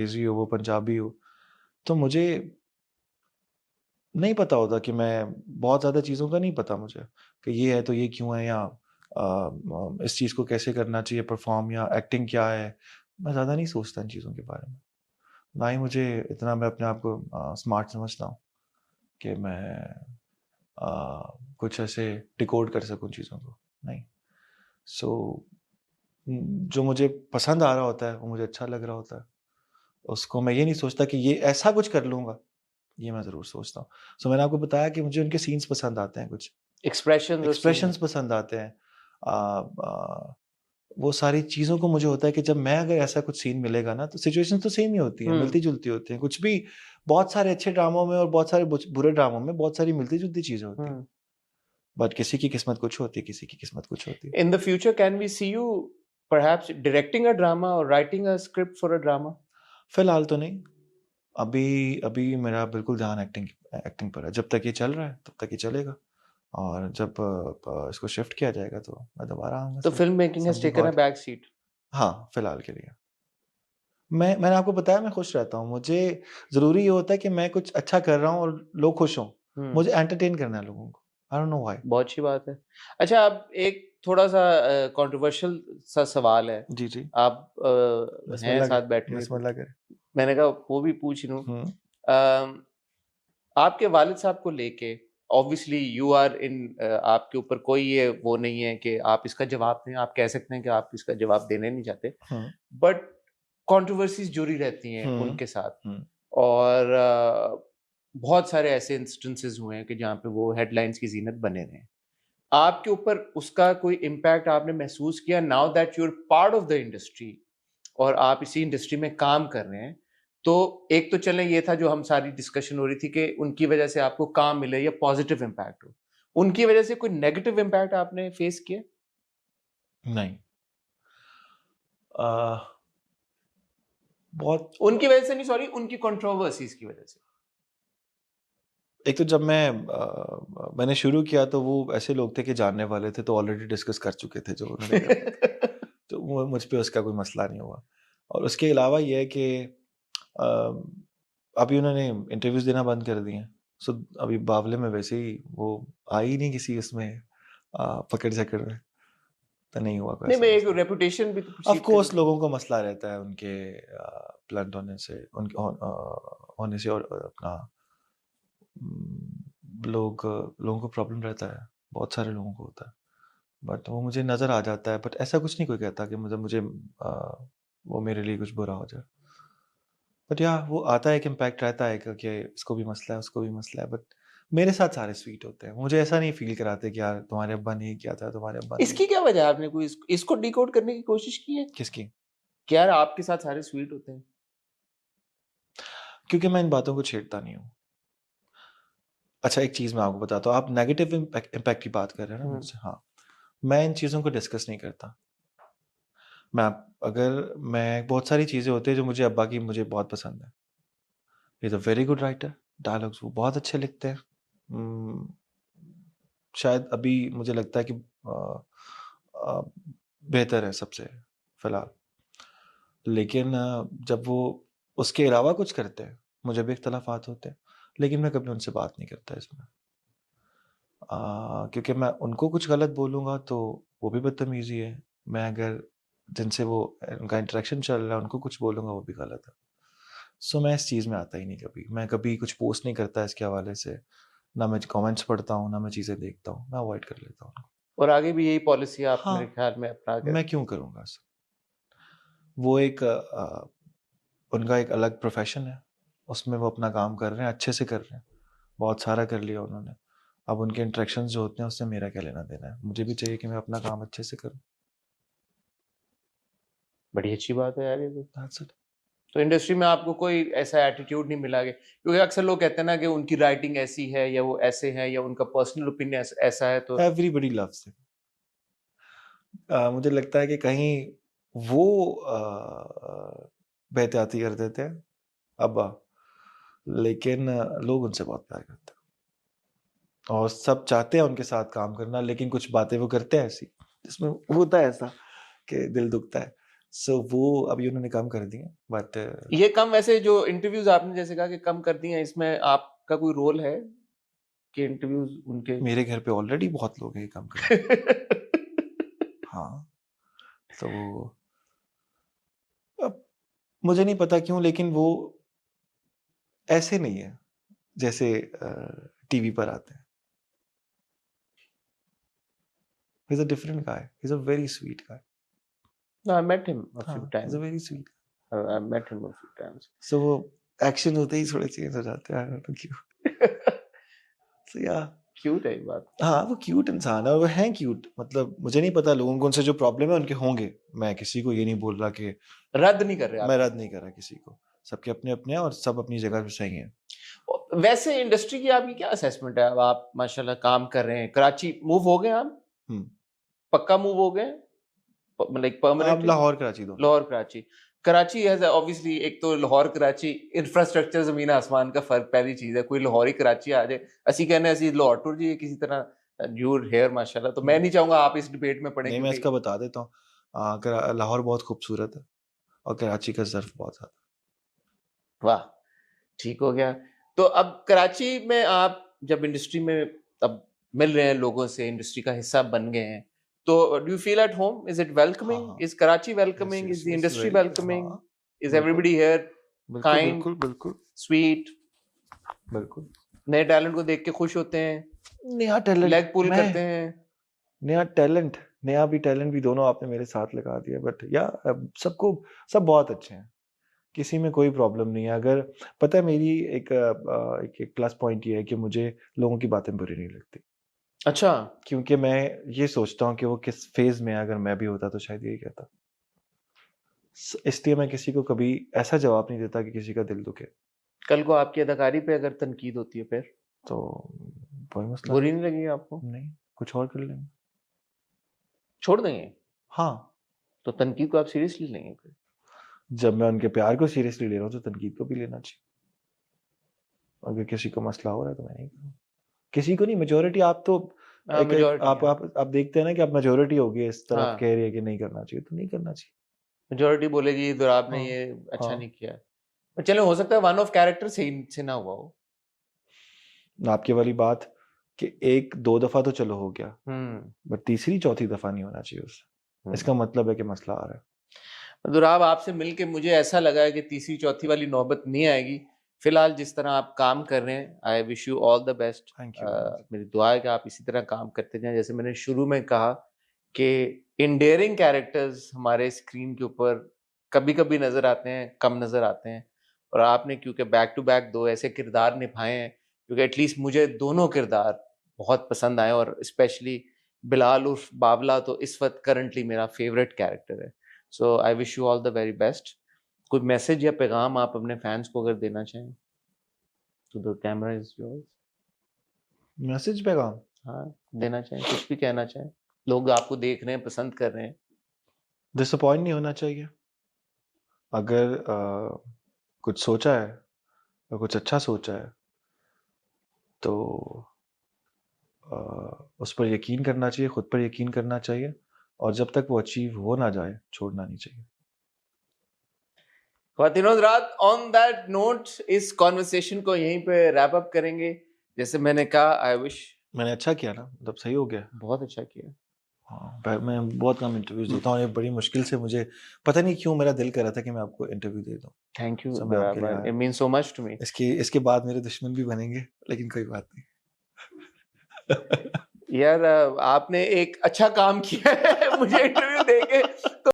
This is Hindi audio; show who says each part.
Speaker 1: अंग्रेजी हो, वो पंजाबी हो, तो मुझे नहीं पता होता कि मैं बहुत ज़्यादा चीज़ों का नहीं पता मुझे, कि ये है तो ये क्यों है, या इस चीज़ को कैसे करना चाहिए परफ़ॉर्म, या एक्टिंग क्या है। मैं ज़्यादा नहीं सोचता इन चीज़ों के बारे में। ना ही मुझे इतना मैं अपने आप को स्मार्ट समझता हूँ कि मैं कुछ ऐसे डिकोड कर सकूँ चीज़ों को, नहीं। सो जो मुझे पसंद आ रहा होता है, वो मुझे अच्छा लग रहा होता है, उसको मैं ये नहीं सोचता कि ये ऐसा कुछ कर लूँगा, ये मैं ज़रूर सोचता हूँ। सो मैंने आपको बताया कि मुझे उनके सीन्स पसंद आते हैं कुछ,
Speaker 2: एक्सप्रेशंस और
Speaker 1: एक्सप्रेशंस
Speaker 2: सीन्स।
Speaker 1: पसंद आते हैं। वो सारी चीज़ों को मुझे होता है कि जब मैं अगर ऐसा कुछ सीन मिलेगा ना, तो सिचुएशन तो सेम ही होती है,
Speaker 2: हुँ।
Speaker 1: मिलती-जुलती होती हैं। कुछ भी बहुत सारे अच्छे ड्रामों में और बहुत सारे बुरे ड्रामों में बहुत सारी मिलती-जुलती चीज़ें होती हैं।
Speaker 2: हुँ।
Speaker 1: बट किसी की किस्मत कुछ होती है, किसी की किस्मत कुछ होती है।
Speaker 2: In the future, can we see you perhaps directing a drama or writing a script for a drama?
Speaker 1: फिलहाल तो नहीं, अभी अभी मेरा बिल्कुल ध्यान एक्टिंग एक्टिंग पर है। जब तक ये चल रहा है, तब तक ये चलेगा, और जब इसको शिफ्ट किया जाएगा तो मैं दोबारा आऊँगा
Speaker 2: So
Speaker 1: sir,
Speaker 2: filmmaking has
Speaker 1: something
Speaker 2: taken a
Speaker 1: और।
Speaker 2: back seat.
Speaker 1: हाँ, फिलहाल के लिए। मैंने आपको बताया मैं खुश रहता हूँ। मुझे ज़रूरी ये होता है कि मैं कुछ अच्छा कर रहा हूँ और लोग खुश हों।
Speaker 2: हुँ,
Speaker 1: मुझे एंटरटेन करना है लोगों को। I don't know why.
Speaker 2: बहुत अच्छी बात है। अच्छा, अब एक थोड़ा-सा कंट्रोवर्शियल सा सवाल है।
Speaker 1: जी, जी।
Speaker 2: आप हैं
Speaker 1: बिस्मिल्लाह
Speaker 2: साथ
Speaker 1: करें,
Speaker 2: बैठे हुए तो
Speaker 1: बिस्मिल्लाह करें।
Speaker 2: मैंने कहा वो भी पूछ लूँ।
Speaker 1: हुँ,
Speaker 2: अम, आपके वालिद साहब को लेके ऑब्वियसली यू आर इन आपके ऊपर कोई ये वो नहीं है कि आप इसका जवाब दें, आप कह सकते हैं कि आप इसका जवाब देना नहीं चाहते।
Speaker 1: हुँ,
Speaker 2: बट कंट्रोवर्सीज़ जुड़ी रहती हैं
Speaker 1: हुँ,
Speaker 2: उनके साथ
Speaker 1: हुँ।
Speaker 2: और बहुत सारे ऐसे इंस्टेंसेस हुए हैं कि जहाँ पे वो हेडलाइंस की ज़ीनत बने रहे हैं। आपके ऊपर उसका कोई इम्पैक्ट आपने महसूस किया now that you are part of the industry और आप इसी इंडस्ट्री में काम कर रहे हैं, तो एक तो चलें ये था जो हम सारी डिस्कशन हो रही थी कि उनकी वजह से आपको काम मिले या पॉजिटिव इम्पैक्ट हो। उनकी वजह से कोई नेगेटिव इम्पैक्ट आपने फेस किया?
Speaker 1: नहीं। अ, बहुत।
Speaker 2: उनकी वजह से नहीं सॉरी उनकी कंट्रोवर्सीज़ की वजह से।
Speaker 1: एक तो जब मैंने शुरू किया तो वो ऐसे लोग थे कि जानने वाले थे, तो ऑलरेडी डिस्कस कर चुके थे जो उन्होंने करना था। तो वो मुझ पे उसका कोई मसला नहीं हुआ। और उसके अलावा ये है कि अ, अभी उन्होंने इंटरव्यूज़ देना बंद कर दिए हैं। सो अभी बावले में वैसे ही वो आ ही नहीं किसी उसमें पकड़-झकड़ में, तो नहीं हुआ कोई
Speaker 2: नहीं,
Speaker 1: ऐसा
Speaker 2: मैं एक
Speaker 1: मसला।
Speaker 2: रेपुटेशन भी तो
Speaker 1: ऑफ़
Speaker 2: परसीव
Speaker 1: कोर्स
Speaker 2: करनी है।
Speaker 1: लोगों को मसला रहता है उनके ब्लंट होने से, होने से, और अपना लोगों को प्रॉब्लम रहता है, बहुत सारे लोगों को होता है। बट वो मुझे नज़र आ जाता है, बट ऐसा कुछ नहीं कोई कहता कि मतलब मुझे वो मेरे लिए कुछ बुरा हो जाए। बट या वो आता है, एक इम्पैक्ट रहता है कि इसको भी मसला है, उसको भी मसला है, बट मेरे साथ सारे स्वीट होते हैं। मुझे ऐसा नहीं फ़ील कराते कि यार तुम्हारे अब्बा ने ये किया था, तुम्हारे अब्बा ने ये।
Speaker 2: इसकी क्या वजह है आपने कोई इसको डिकोड करने की कोशिश की है?
Speaker 1: किसकी?
Speaker 2: कि यार आपके साथ सारे स्वीट होते हैं।
Speaker 1: क्योंकि मैं इन बातों को छेड़ता नहीं हूँ। अच्छा, एक चीज़ मैं आपको बताता हूँ, आप नेगेटिव इम्पैक्ट की बात कर रहे हैं ना
Speaker 2: हुँ,
Speaker 1: मुझसे? हाँ। मैं इन चीज़ों को डिस्कस नहीं करता। अगर मैं बहुत सारी चीज़ें होती हैं जो मुझे अब्बा की मुझे बहुत पसंद है। He is a very good writer, dialogues वो बहुत अच्छे लिखते हैं। उम, शायद अभी मुझे लगता है कि अ, बेहतर है सबसे फ़िलहाल। लेकिन जब वो उसके अलावा कुछ करते हैं, मुझे भी इख्तिलाफ़ात होते हैं, लेकिन मैं कभी उनसे बात नहीं करता इसमें। क्योंकि मैं उनको कुछ गलत बोलूँगा तो वो भी बदतमीज़ी है। मैं अगर जिनसे वो उनका इंटरेक्शन चल रहा है उनको कुछ बोलूँगा, वो भी गलत है। सो मैं इस चीज़ में आता ही नहीं कभी। मैं कभी कुछ पोस्ट नहीं करता इसके हवाले से, ना मैं कमेंट्स पढ़ता हूँ, ना मैं चीज़ें देखता हूँ, मैं अवॉइड कर लेता हूँ उनको।
Speaker 2: और आगे भी यही पॉलिसी आप मेरे
Speaker 1: हाँ,
Speaker 2: ख़्याल में अपना के
Speaker 1: मैं क्यों
Speaker 2: रखेंगे।
Speaker 1: करूँगा ऐसा? वो उनका एक अलग प्रोफ़ेशन है, उसमें वो अपना काम कर रहे हैं, अच्छे से कर रहे हैं। बहुत सारा कर लिया उन्होंने। अब उनके इंटरेक्शंस जो होते हैं उससे मेरा क्या लेना-देना है? मुझे भी चाहिए कि मैं अपना काम अच्छे से करूँ।
Speaker 2: बड़ी अच्छी बात है यार ये तो।
Speaker 1: That's it.
Speaker 2: तो इंडस्ट्री में आपको कोई ऐसा एटीट्यूड नहीं मिला कि क्योंकि अक्सर लोग कहते हैं ना कि उनकी राइटिंग ऐसी है या वो ऐसे हैं या उनका पर्सनल ओपिनियन ऐसा है तो
Speaker 1: एवरीबॉडी लव्स हिम। मुझे लगता है कि कहीं वो बेहतियाती कर देते हैं, अब्बा, लेकिन लोग उनसे बहुत प्यार करते हैं और सब चाहते हैं उनके साथ काम करना, लेकिन कुछ बातें वो करते हैं ऐसी, जिसमें होता है ऐसा कि दिल दुखता है। सो वो अभी उन्होंने कम कर दिए, बट
Speaker 2: ये कम, वैसे जो इंटरव्यूज आपने जैसे कहा कि कम कर दिए हैं, इसमें आपका कोई रोल है कि इंटरव्यूज उनके?
Speaker 1: मेरे घर पे ऑलरेडी बहुत लोग हैं ये काम कर रहे हैं। हाँ, तो अब मुझे नहीं पता क्यों, लेकिन वो ऐसे नहीं है जैसे टीवी पर आते हैं। He's a different guy. He's a very sweet guy.
Speaker 2: No, I met him a few
Speaker 1: हाँ, he's
Speaker 2: times.
Speaker 1: a very sweet.
Speaker 2: I met him a few times.
Speaker 1: So वो एक्शन होते ही थोड़े चेंज हो जाते हैं, I don't know क्यों। So yeah,
Speaker 2: क्यूट है ये बात।
Speaker 1: हाँ वो क्यूट इंसान है और वो हैं क्यूट। मतलब मुझे नहीं पता लोगों को उनसे जो प्रॉब्लम है उनके होंगे, मैं किसी को ये नहीं बोल रहा कि
Speaker 2: रद्द नहीं कर रहे
Speaker 1: मैं
Speaker 2: आप।
Speaker 1: रद्द नहीं कर रहा किसी को, सबके अपने अपने हैं और सब अपनी जगह पे सही हैं।
Speaker 2: वैसे इंडस्ट्री की आपकी क्या असेसमेंट है? अब आप माशाल्लाह काम कर रहे हैं, कराची मूव हो गए आप? पक्का मूव हो गए, लाइक
Speaker 1: अब
Speaker 2: परमानेंटली?
Speaker 1: लाहौर कराची दोनों।
Speaker 2: लाहौर कराची। कराची हैज ऑब्वियसली, एक तो लाहौर कराची इंफ्रास्ट्रक्चर जमीन आसमान का फर्क, पहली चीज है। कोई लाहौरी कराची आ जाए, ਅਸੀਂ कहने ਅਸੀਂ लाहौर टूर जी किसी तरह यूर हेयर माशाल्लाह, तो मैं नहीं चाहूंगा आप इस डिबेट में पड़े।
Speaker 1: नहीं, मैं इसका बता देता हूँ, लाहौर बहुत खूबसूरत है और कराची का ज़र्फ बहुत ज़्यादा।
Speaker 2: वाह, ठीक हो गया। तो अब कराची में आप जब इंडस्ट्री में अब मिल रहे हैं लोगों से, इंडस्ट्री का हिस्सा बन गए हैं, तो do you feel at home? Is it welcoming?
Speaker 1: हाँ।
Speaker 2: Is Karachi welcoming?
Speaker 1: Yes,
Speaker 2: is
Speaker 1: yes,
Speaker 2: the
Speaker 1: yes,
Speaker 2: industry
Speaker 1: very-
Speaker 2: welcoming?
Speaker 1: हाँ,
Speaker 2: इज
Speaker 1: बिल्कुल।
Speaker 2: एवरीबॉडी हियर
Speaker 1: बिल्कुल
Speaker 2: काइंड,
Speaker 1: बिल्कुल बिल्कुल
Speaker 2: स्वीट?
Speaker 1: बिल्कुल।
Speaker 2: नए टैलेंट को देख के खुश होते हैं,
Speaker 1: नया टैलेंट
Speaker 2: लेग पुल करते हैं?
Speaker 1: नया भी टैलेंट भी दोनों आपने मेरे साथ लगा दिया, बट या सब बहुत अच्छे हैं, किसी में कोई प्रॉब्लम नहीं है। अगर पता है मेरी एक प्लस पॉइंट ये है कि मुझे लोगों की बातें बुरी नहीं लगती,
Speaker 2: अच्छा,
Speaker 1: क्योंकि मैं ये सोचता हूँ कि वो किस फेज में है, अगर मैं भी होता तो शायद यही कहता। इसलिए मैं किसी को कभी ऐसा जवाब नहीं देता कि किसी का दिल दुखे।
Speaker 2: कल को आपकी अदाकारी पे अगर तनकीद होती है फिर
Speaker 1: तो कोई मसला
Speaker 2: बुरी नहीं लगेगी आपको?
Speaker 1: नहीं, कुछ और कर लेंगे।
Speaker 2: छोड़ देंगे?
Speaker 1: हाँ,
Speaker 2: तो तनकीद को आप सीरियसली लेंगे फिर?
Speaker 1: जब मैं उनके प्यार को सीरियसली ले रहा हूँ तो तनकीद को भी लेना चाहिए। अगर किसी को मसला हो रहा है तो मैं नहीं करूँ, किसी को नहीं, मेजोरिटी। आप तो
Speaker 2: हाँ, majority,
Speaker 1: आप देखते हैं ना कि अब मेजोरिटी होगी इस तरफ
Speaker 2: हाँ।
Speaker 1: कह रही है कि नहीं करना चाहिए, तो नहीं करना चाहिए।
Speaker 2: मेजोरिटी बोलेगी इधर आपने
Speaker 1: हाँ,
Speaker 2: ये अच्छा
Speaker 1: हाँ।
Speaker 2: नहीं किया। पर चलो, हो सकता है वन ऑफ कैरेक्टर से ना हुआ हो।
Speaker 1: आपकी वाली बात कि एक दो दफा तो चलो हो गया, बट तीसरी चौथी दफा नहीं होना चाहिए उससे। इसका मतलब है कि मसला आ रहा है।
Speaker 2: दुराब, आपसे मिलके मुझे ऐसा लगा है कि तीसरी चौथी वाली नौबत नहीं आएगी। फिलहाल जिस तरह आप काम कर रहे हैं, आई wish you all the best.
Speaker 1: Thank you.
Speaker 2: मेरी दुआ है कि आप इसी तरह काम करते जाएं। जैसे मैंने शुरू में कहा कि इंडेयरिंग कैरेक्टर्स हमारे स्क्रीन के ऊपर कभी कभी नजर आते हैं, कम नजर आते हैं, और आपने क्योंकि बैक टू बैक दो ऐसे किरदार निभाए हैं, क्योंकि एटलीस्ट मुझे दोनों किरदार बहुत पसंद आए, और स्पेशली बिलाल उर्फ बाबला तो इस वक्त करंटली मेरा फेवरेट कैरेक्टर है। So I wish you all the very best. कोई मैसेज या पैगाम आप अपने फैंस को अगर देना चाहें तो the camera is yours.
Speaker 1: Message पैगाम?
Speaker 2: हाँ, देना चाहें, कुछ भी कहना चाहें। लोग आपको देख रहे हैं, पसंद कर रहे हैं।
Speaker 1: डिसअपॉइंट नहीं होना चाहिए। अगर कुछ सोचा है और कुछ अच्छा सोचा है तो उस पर यकीन करना चाहिए, खुद पर यकीन करना चाहिए, और जब तक वो अचीव हो ना जाए छोड़ना नहीं चाहिए।
Speaker 2: ख्वातीनो हज़रात, ऑन दैट नोट इस कॉन्वर्सेशन को यहीं पे रैप अप करेंगे। जैसे मैंने कहा, आई विश
Speaker 1: मैंने अच्छा किया ना, मतलब सही हो गया।
Speaker 2: बहुत अच्छा किया।
Speaker 1: हाँ, मैं बहुत कम इंटरव्यूज देता हूँ, ये बड़ी मुश्किल से, मुझे पता नहीं क्यों मेरा दिल कर रहा था कि मैं आपको इंटरव्यू दे दूँ।
Speaker 2: थैंक यू,
Speaker 1: So, मैं आपके लिए आया।
Speaker 2: It means so much to me.
Speaker 1: इसके बाद मेरे दुश्मन भी बनेंगे, लेकिन कोई बात नहीं।
Speaker 2: यार, आपने एक अच्छा काम किया है मुझे इंटरव्यू देके।